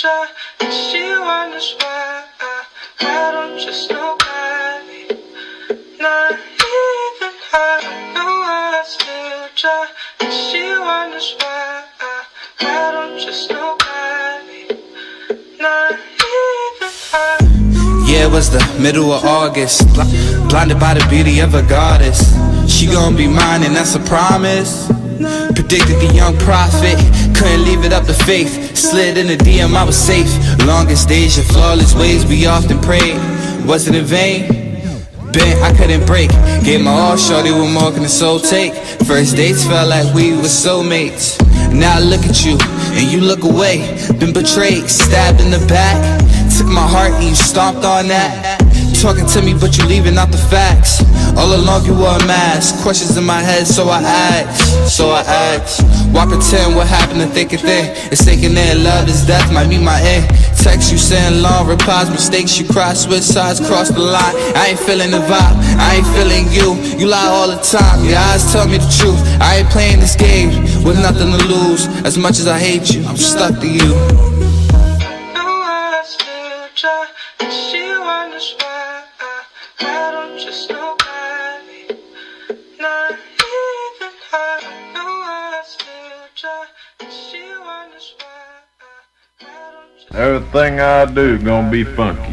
Georgia, and she wonders why I don't trust nobody. Not even her. No, I still try, and she wonders why I don't trust nobody. Not even her. Yeah, it was the middle of August. Blinded by the beauty of a goddess. She gon' be mine, and that's a promise. Predicted the young prophet, couldn't leave it up to faith. Slid in the DM, I was safe. Longest days, your flawless ways, we often prayed. Was it in vain? Bent, I couldn't break. Gave my all, shorty with more than a soul take. First dates felt like we were soulmates. Now I look at you, and you look away. Been betrayed, stabbed in the back. Took my heart and you stomped on that. Talking to me but you leaving out the facts. All along you were a mask. Questions in my head so I ask. Why pretend what happened and think a thing? It's thinking that love is death might be my end. Text you saying long replies, mistakes you cry, switch sides, cross the line. I ain't feeling the vibe, I ain't feeling you. You lie all the time, your eyes tell me the truth. I ain't playing this game with nothing to lose. As much as I hate you, I'm stuck to you. And she wonders why I don't trust nobody. Not even her. No, I still try. And she wonders why I don't trust. Everything I do gonna be funky.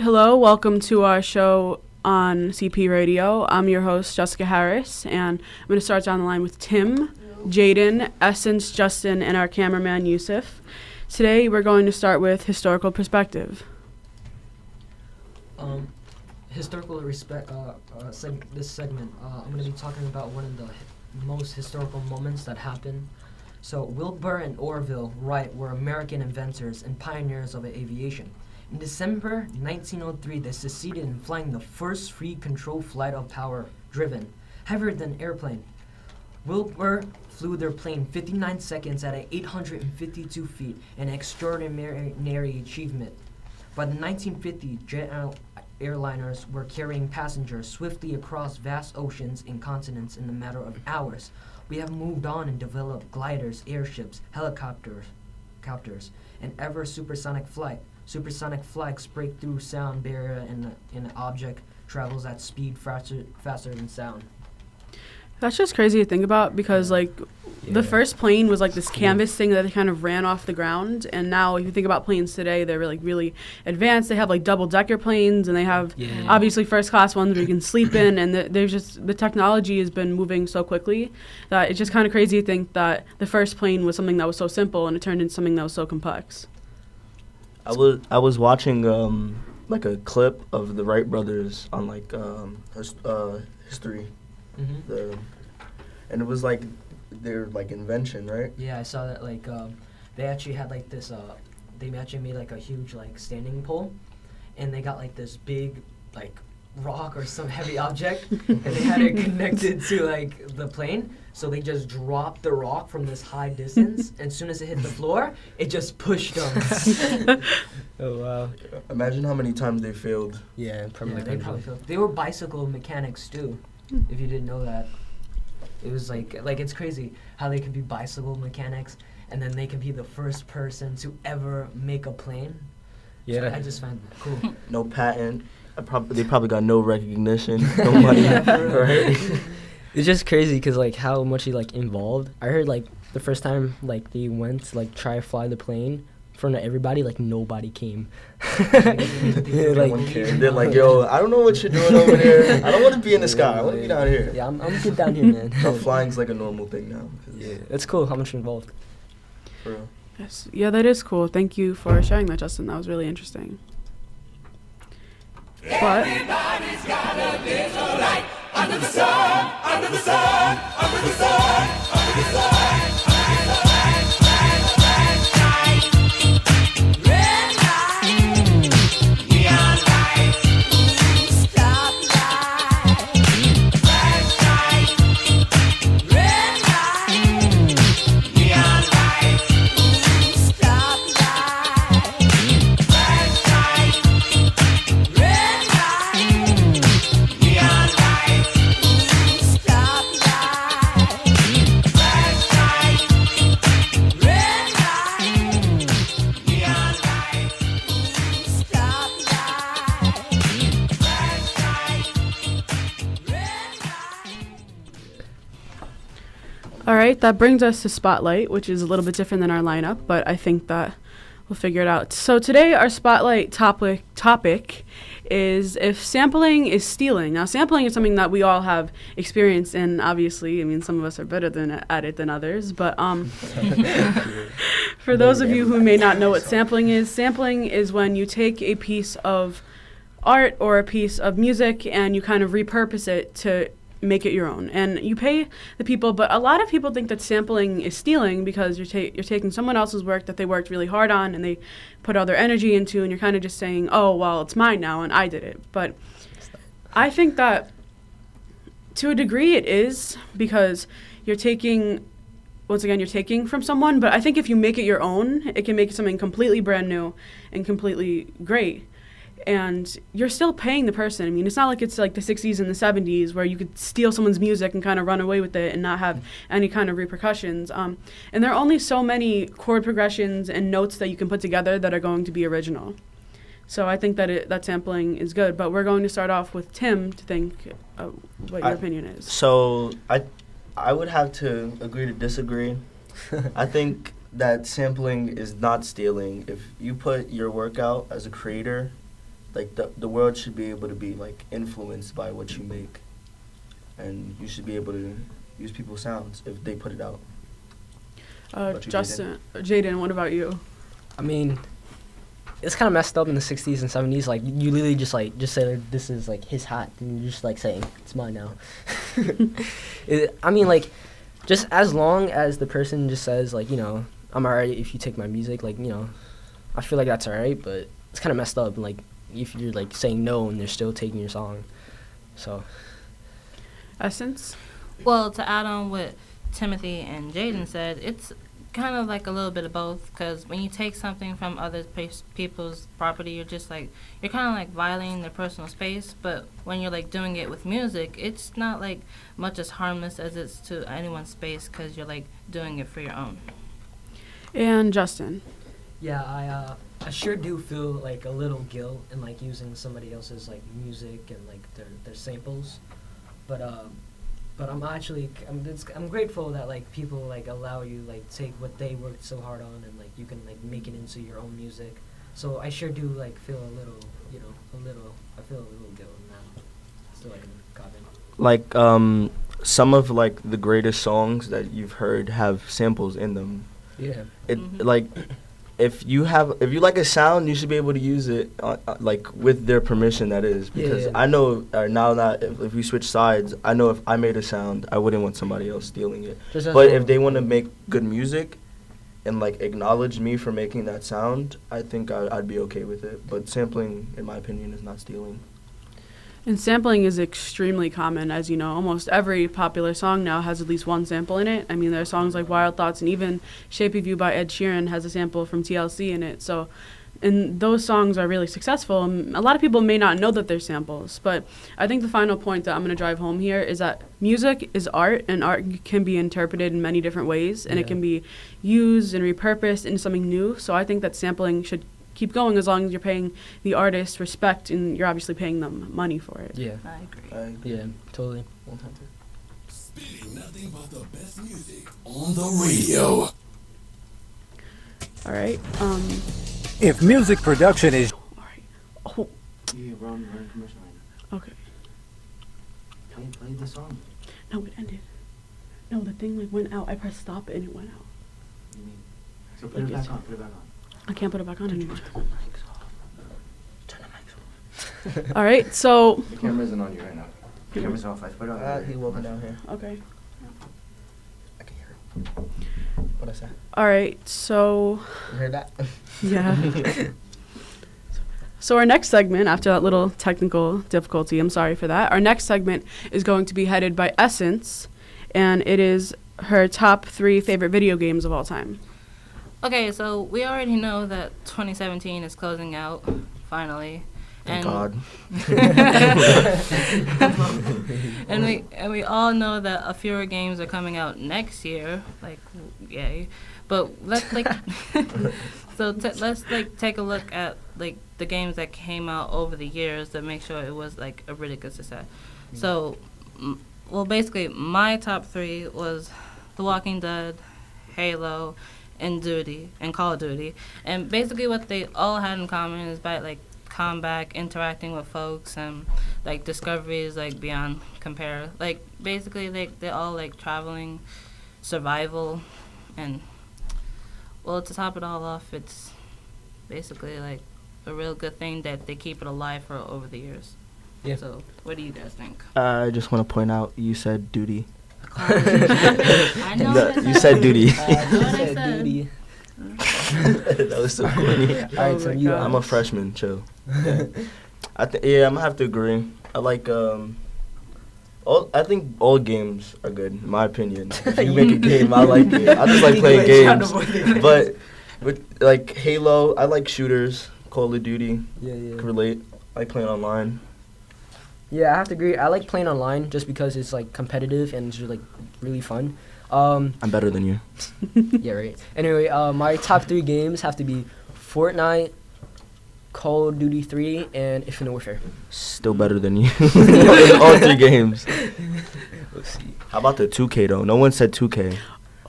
Hello, welcome to our show on CP Radio. I'm your host, Jessica Harris, and I'm going to start down the line with Tim, Jaden, Essence, Justin, and our cameraman, Yusuf. Today, we're going to start with historical perspective. Historical respect. This segment, I'm going to be talking about one of the most historical moments that happened. So, Wilbur and Orville Wright were American inventors and pioneers of aviation. In December 1903, they succeeded in flying the first free control flight of power-driven, heavier-than airplane. Wilbur flew their plane 59 seconds at 852 feet, an extraordinary achievement. By the 1950s, jet airliners were carrying passengers swiftly across vast oceans and continents in a matter of hours. We have moved on and developed gliders, airships, helicopters, and ever supersonic flight. Supersonic flights break through sound barrier and an object travels at speed faster than sound. That's just crazy to think about because, the first plane was, this canvas thing that kind of ran off the ground. And now, if you think about planes today, they're, really advanced. They have, double-decker planes, and they have, obviously, first-class ones where you can sleep in. And the technology has been moving so quickly that it's just kind of crazy to think that the first plane was something that was so simple, and it turned into something that was so complex. I was watching a clip of the Wright brothers on history, and it was their invention, right? Yeah, I saw that they actually had this they actually made a huge standing pole, and they got this big rock or some heavy object, and they had it connected to the plane. So they just dropped the rock from this high distance, and as soon as it hit the floor, it just pushed them. Oh, wow. Imagine how many times they failed. Yeah, they probably failed. They were bicycle mechanics, too, if you didn't know that. It was it's crazy how they could be bicycle mechanics, and then they could be the first person to ever make a plane. Yeah. So I just find that cool. No patent. They probably got no recognition, no money, right? It's just crazy because how much he involved. I heard the first time they went to try to fly the plane in front of everybody, nobody came. No one cared. They're yo, I don't know what you're doing over there. I don't want to be in the sky. I want to be down here. Yeah, I'm good down here, man. Flying's a normal thing now. Yeah, it's cool how much you're involved. For real. Yes, yeah, that is cool. Thank you for sharing that, Justin. That was really interesting. But everybody's got a little light under the sun, under the sun, under the sun, under the sun, under the sun, under the sun. All right, that brings us to Spotlight, which is a little bit different than our lineup, but I think that we'll figure it out. So today our Spotlight topic is if sampling is stealing. Now, sampling is something that we all have experience in, obviously. I mean, some of us are better at it than others, but for those of you who may not know what sampling is when you take a piece of art or a piece of music and you kind of repurpose it to make it your own, and you pay the people. But a lot of people think that sampling is stealing because you're taking someone else's work that they worked really hard on and they put all their energy into, and you're kind of just saying, oh, well, it's mine now and I did it. But I think that to a degree it is, because you're taking from someone. But I think if you make it your own, it can make something completely brand new and completely great. And you're still paying the person. I mean, it's not like it's like the 60s and the 70s where you could steal someone's music and kind of run away with it and not have any kind of repercussions. And there are only so many chord progressions and notes that you can put together that are going to be original. So I think that sampling is good. But we're going to start off with Tim to think what your opinion is. So I would have to agree to disagree. I think that sampling is not stealing. If you put your work out as a creator, like the world should be able to be like influenced by what you make, and you should be able to use people's sounds if they put it out. Justin, Jaden, what about you? I mean, it's kind of messed up in the 60s and 70s. Like, you literally just say this is like his hat, and you're just like saying it's mine now. I mean, like, just as long as the person just says like, you know, I'm alright if you take my music, like, you know, I feel like that's alright. But it's kind of messed up, like, if you're like saying no and they're still taking your song. So Essence? Well, to add on what Timothy and Jaden said, it's kind of like a little bit of both, because when you take something from other people's property, you're kind of like violating their personal space. But when you're like doing it with music, it's not like much as harmless as it's to anyone's space, because you're like doing it for your own. And Justin? Yeah, I sure do feel like a little guilt in like using somebody else's like music and like their samples, but I'm grateful that like people like allow you like take what they worked so hard on and like you can like make it into your own music. So I sure do like feel a little, you know, I feel a little guilt in that. Still like a comment. Like some of like the greatest songs that you've heard have samples in them. yeah. Like if you like a sound, you should be able to use it like with their permission, that is, because I know now that if we switch sides, I know if I made a sound, I wouldn't want somebody else stealing it. But if they want to make good music and like acknowledge me for making that sound, I think I'd be okay with it. But sampling, in my opinion, is not stealing. And sampling is extremely common, as you know. Almost every popular song now has at least one sample in it. I mean, there are songs like Wild Thoughts, and even Shape of You by Ed Sheeran has a sample from TLC in it. So, and those songs are really successful. A lot of people may not know that they're samples, but I think the final point that I'm going to drive home here is that music is art, and art can be interpreted in many different ways, and it can be used and repurposed into something new. So I think that sampling should keep going as long as you're paying the artist respect and you're obviously paying them money for it. Yeah. I agree. Yeah, totally. Spinning nothing but the best music on the radio. All right. If music production is... All right. Oh, Yeah, run commercial line. okay. Play the song. No, it ended. No, the thing like went out. I pressed stop and it went out. You mean? So put it back on. I can't put it back on anymore. Turn the mics off. All right, so... The camera isn't on you right now. The camera's off. I put it on. He walking down here. Okay. I can hear him. What I say? All right, so... You heard that? Yeah. So our next segment, after that little technical difficulty, I'm sorry for that, our next segment is going to be headed by Essence, and it is her top 3 favorite video games of all time. Okay, so we already know that 2017 is closing out, finally. Thank God. and we all know that a fewer games are coming out next year, like, yay. But let's like let's like take a look at like the games that came out over the years to make sure it was like a really good success. So, well, basically my top 3 was The Walking Dead, Halo, and Call of Duty. And basically what they all had in common is about like combat, interacting with folks, and like discoveries like beyond compare. Like basically they're all like traveling, survival, and well, to top it all off, it's basically like a real good thing that they keep it alive for over the years. Yeah. So what do you guys think? I just want to point out you said duty. I know what I You said. said duty. You I said said. duty. That was so corny. All right, so you. I'm a freshman, chill. I'm gonna have to agree. I like I think all games are good, in my opinion. If you make a game, I like it. I just like playing games. But with like Halo, I like shooters. Call of Duty, Yeah. can relate. I like playing online. Yeah, I have to agree. I like playing online just because it's like competitive and it's just, like really fun. I'm better than you. Yeah, right. Anyway, my top 3 games have to be Fortnite, Call of Duty 3, and Infinite Warfare. Still better than you in all 3 games. Let's see. How about the 2K though? No one said 2K.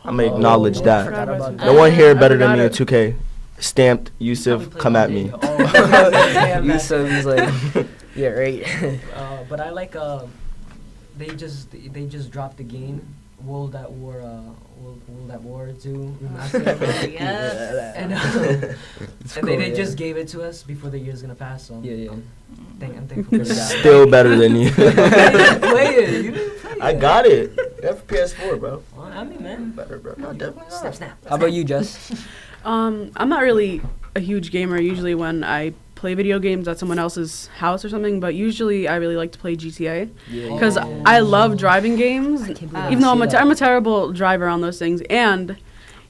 I'm gonna Oh, acknowledge I that. forgot about No one here better than forgot me at it. 2K. Stamped Yusuf, come at me. Yusuf is like, yeah, right. But I like they just dropped the game World at War 2 remastered. Yes. And, cool, they yeah. just gave it to us before the year's gonna pass. So Yeah. I'm thankful for that. Still better than you. You didn't play it. You didn't play it. I got it. Got PS4, bro. Well, I mean, man. Better, bro. No, definitely not. Snap. How about you, Jess? I'm not really a huge gamer. Usually when I play video games at someone else's house or something, but usually I really like to play GTA because I love driving games. Even though I'm a terrible driver on those things, and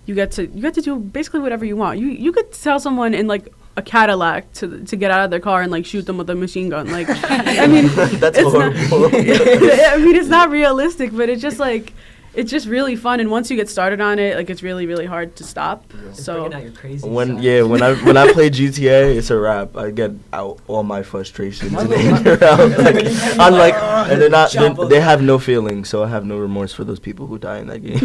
you get to do basically whatever you want. You could tell someone in like a Cadillac to get out of their car and like shoot them with a machine gun. Like, I mean, That's it's horrible. I mean, it's not realistic, but it's just like. It's just really fun, and once you get started on it, like it's really, really hard to stop. It's So bringing out your crazy When side. when I play GTA, it's a wrap. I get out all my frustrations and anger out. Like, unlike, and they're not. They have no feelings, so I have no remorse for those people who die in that game.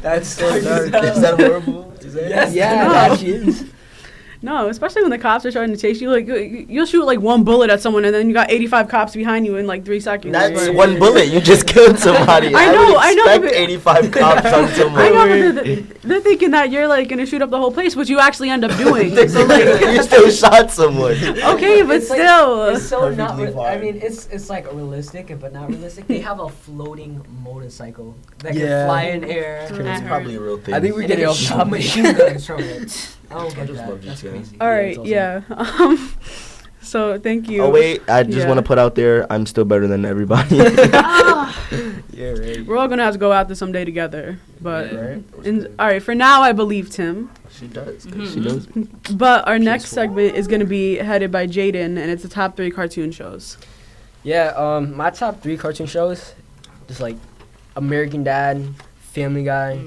That's so dark. Is that horrible? Yes. Yeah, No. that is. no, especially when the cops are trying to chase you, like you'll shoot like one bullet at someone, and then you got 85 cops behind you in like 3 seconds. That's Like, one bullet. You just killed somebody. I know, would I know, expect but- 85 cops on someone. I know, but they're thinking that you're like gonna shoot up the whole place, which you actually end up doing. So like, You still shot someone. okay, but It's like- still. It's so not. Perfectly I fine. mean, it's like realistic, but not realistic. They have a floating motorcycle that Yeah. can fly in air. It's probably a real thing. I think we're And they getting can off shoot topic. machine guns from it. I don't get just that. love That's GTA. crazy. All right, awesome. yeah. So thank you. Oh wait, I just Yeah. want to put out there, I'm still better than everybody. Yeah, right. We're all gonna have to go out there someday together. But Right? all right, for now, I believe Tim. She does. 'Cause she knows me. But our next segment is gonna be headed by Jaden, and it's the top 3 cartoon shows. Yeah, my top 3 cartoon shows, just like American Dad, Family Guy,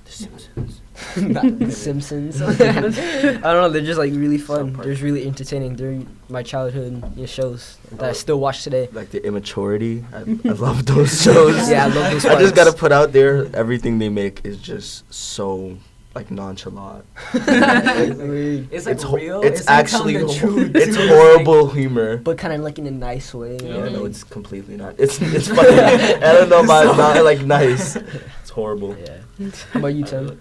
The Simpsons. not The Simpsons. I don't know, they're just like really fun. They're just really entertaining. They're my childhood shows that I still watch today. Like the immaturity. I love those shows. Yeah, I love those I just parts. gotta put out there, everything they make is just so like nonchalant. It's like It's real. It's like actually telling the truth. it's too. horrible humor. But kind of like in a nice way. You know? Yeah, no, it's completely not. It's funny. I don't know about not like nice. It's horrible. Yeah. How about you, Tim?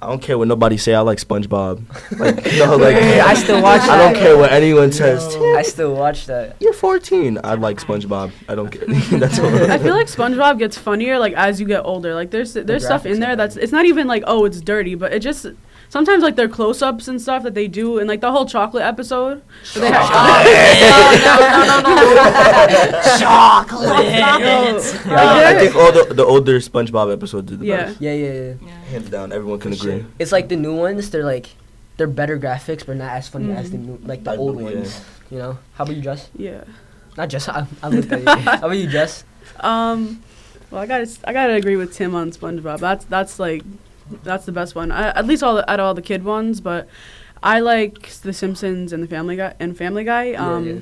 I don't care what nobody say. I like SpongeBob. Like no, like Hey, I still watch I don't that. care what anyone says. I still watch that. You're 14. I like SpongeBob. I don't care. That's all. I feel like SpongeBob gets funnier like as you get older. Like there's stuff in graphics there are that's it's not even like oh it's dirty, but it just sometimes like their close-ups and stuff that they do and like the whole chocolate episode. where they I think all the older SpongeBob episodes are the Yeah. best. Yeah. Hands down, everyone can agree. It's like the new ones. They're better graphics, but not as funny as the new, like the old Yeah. ones. You know. How about you, Jess? Yeah. Not Jess. I looked at you. How about you, Jess? Well, I gotta agree with Tim on SpongeBob. That's the best one. At least out of all the kid ones, but I like The Simpsons and Family Guy. Yeah.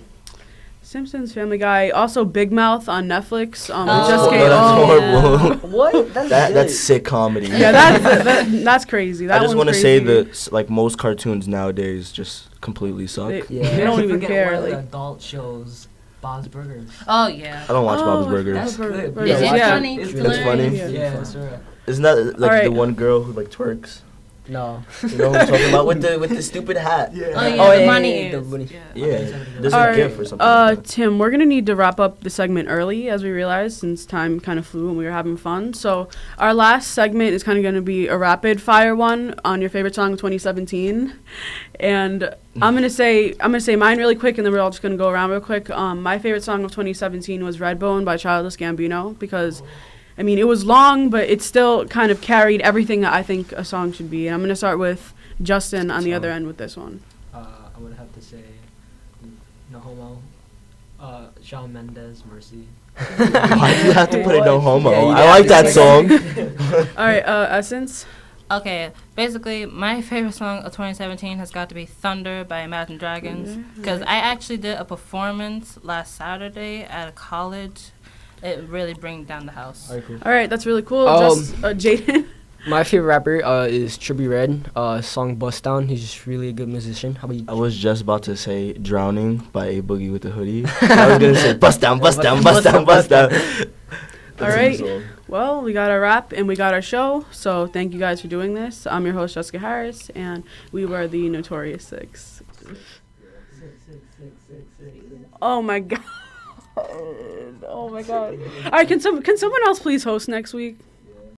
Simpsons, Family Guy, also Big Mouth on Netflix. Oh, Just came. that's Oh, horrible. What? That's sick comedy. yeah, that's crazy. That I just want to say that like most cartoons nowadays just completely suck. They don't even Forget care. one of the Like, adult shows, Bob's Burgers. Oh yeah. I don't watch Bob's Oh, Burgers. That's good. Burgers. Is it Yeah. funny? It's to That's learn? funny? Yeah, that's right. Isn't that like Alright. the one girl who like twerks? No. You know what I'm talking about with the stupid hat? Oh yeah, Oh, the yeah, bunny yeah, the ears. bunny. Yeah. There's all a right, GIF or something. Like that. Tim, we're gonna need to wrap up the segment early, as we realized, since time kind of flew and we were having fun. So our last segment is kind of gonna be a rapid fire one on your favorite song of 2017, and I'm gonna say mine really quick, and then we're all just gonna go around real quick. My favorite song of 2017 was Redbone by Childish Gambino because, I mean, it was long, but it still kind of carried everything that I think a song should be. And I'm gonna start with Justin on the other end with this one. I would have to say No Homo. Shawn Mendes, Mercy. Why do you have to put it no homo? Yeah, you I like that song. All right, Essence. Okay, basically, my favorite song of 2017 has got to be Thunder by Imagine Dragons. Because I actually did a performance last Saturday at a college. It really brings down the house. Alright, cool. All right, that's really cool. Jaden. My favorite rapper is Trippie Redd. Song Bust Down. He's just really a good musician. How about you? I was just about to say Drowning by A Boogie with the Hoodie. I was gonna say Bust Down, Bust Down, Bust Down, Bust Down. All right. Well, we got our wrap and we got our show. So thank you guys for doing this. I'm your host, Jessica Harris, and we were the Notorious Six. Oh my god. Oh my god. All right, can someone else please host next week?